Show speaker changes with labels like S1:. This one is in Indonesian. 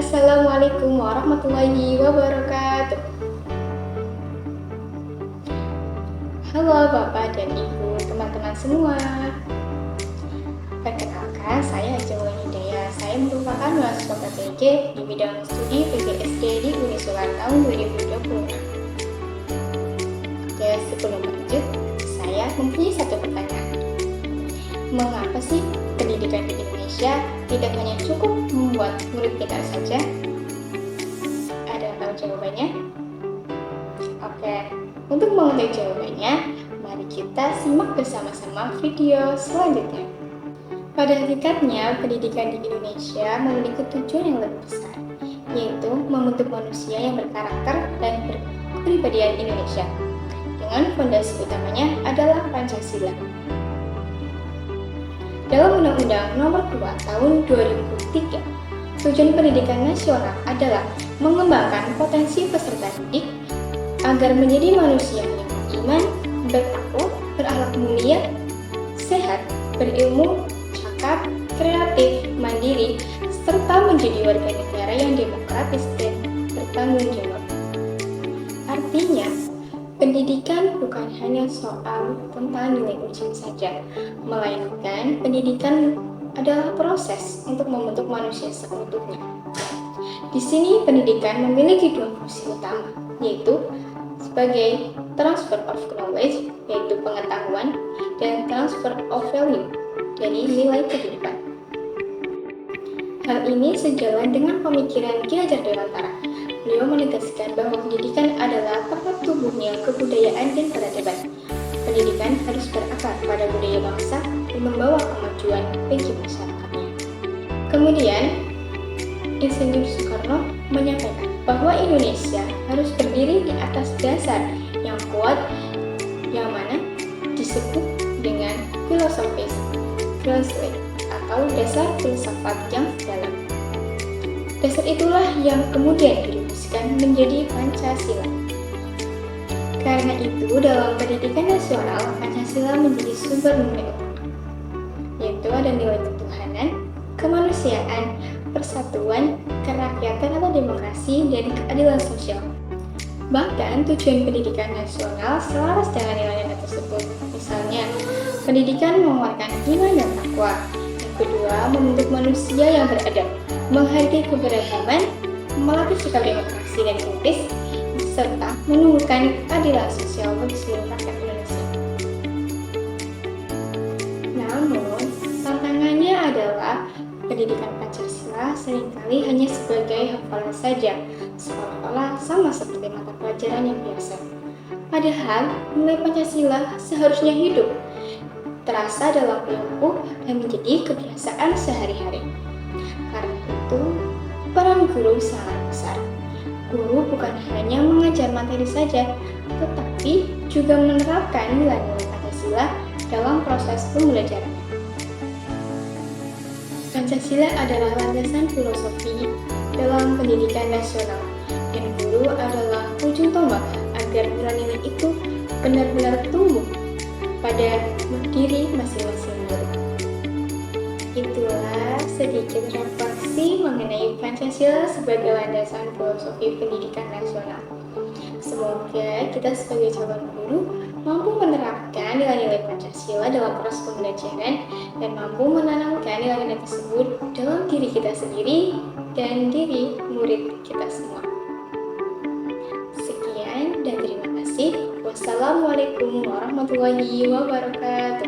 S1: Assalamualaikum warahmatullahi wabarakatuh. Halo Bapak dan Ibu, teman-teman semua. Perkenalkan, saya Jawa Hidayah. Saya merupakan mahasiswa PPG di bidang studi PGSD di Unisulan tahun 2020. Oke, sebelum lanjut, saya mempunyai satu pertanyaan. Mengapa sih pendidikan di Indonesia tidak hanya cukup membuat murid pintar saja? Ada yang tahu jawabannya? Oke, untuk mengetahui jawabannya, mari kita simak bersama-sama video selanjutnya. Pada hakikatnya, pendidikan di Indonesia memiliki tujuan yang lebih besar, yaitu membentuk manusia yang berkarakter dan berkepribadian Indonesia. Dengan fondasi utamanya adalah Pancasila. Dalam Undang-Undang Nomor 2 Tahun 2003, tujuan pendidikan nasional adalah mengembangkan potensi peserta didik agar menjadi manusia yang beriman, bertakwa, berakhlak mulia, sehat, berilmu, cakap, kreatif, mandiri, serta menjadi warga negara yang demokratis dan bertanggung jawab. Artinya, pendidikan bukan hanya soal tentang nilai ujian saja, melainkan pendidikan adalah proses untuk membentuk manusia seutuhnya. Di sini pendidikan memiliki dua fungsi utama, yaitu sebagai transfer of knowledge, yaitu pengetahuan, dan transfer of value, dari nilai kehidupan. Hal ini sejalan dengan pemikiran Ki Hajar Dewantara. Beliau menegaskan bahwa pendidikan adalah tempat tumbuhnya kebudayaan dan peradaban. Pendidikan harus berakar pada budaya bangsa dan membawa kemajuan bagi masyarakatnya. Kemudian, Insinyur Soekarno menyampaikan bahwa Indonesia harus berdiri di atas dasar yang kuat, yang mana disebut dengan filosofis philosophy atau dasar filsafat yang dalam. Dasar itulah yang kemudian dirumuskan menjadi Pancasila. Karena itu, dalam pendidikan nasional, Pancasila menjadi sumber nilai utama, yaitu ada nilai ketuhanan, kemanusiaan, persatuan, kerakyatan atau demokrasi, dan keadilan sosial. Bahkan, tujuan pendidikan nasional selaras dengan nilai-nilai tersebut. Misalnya, pendidikan menguatkan iman dan takwa. Yang kedua, membentuk manusia yang beradab, menghargai keberagaman, melatih sikap demokrasi dan kritis, serta menumbuhkan keadilan sosial bagi seluruh rakyat Indonesia. Namun, tantangannya adalah pendidikan Pancasila seringkali hanya sebagai hafalan saja, seolah-olah sama seperti mata pelajaran yang biasa. Padahal, nilai Pancasila seharusnya hidup, terasa dalam perilaku, dan menjadi kebiasaan sehari-hari. Karena itu, peran guru sangat besar. Guru bukan hanya mengajar materi saja, tetapi juga menerapkan nilai-nilai Pancasila dalam proses pembelajaran. Pancasila adalah landasan filosofi dalam pendidikan nasional, dan guru adalah ujung tombak agar nilai-nilai itu benar-benar tumbuh pada diri masing-masing guru. Itulah sedikit refleksi mengenai Pancasila sebagai landasan filosofi pendidikan nasional. Semoga kita sebagai calon guru mampu menerapkan nilai-nilai Pancasila dalam proses pembelajaran dan mampu menanamkan nilai-nilai tersebut dalam diri kita sendiri dan diri murid kita semua. Sekian dan terima kasih. Wassalamualaikum warahmatullahi wabarakatuh.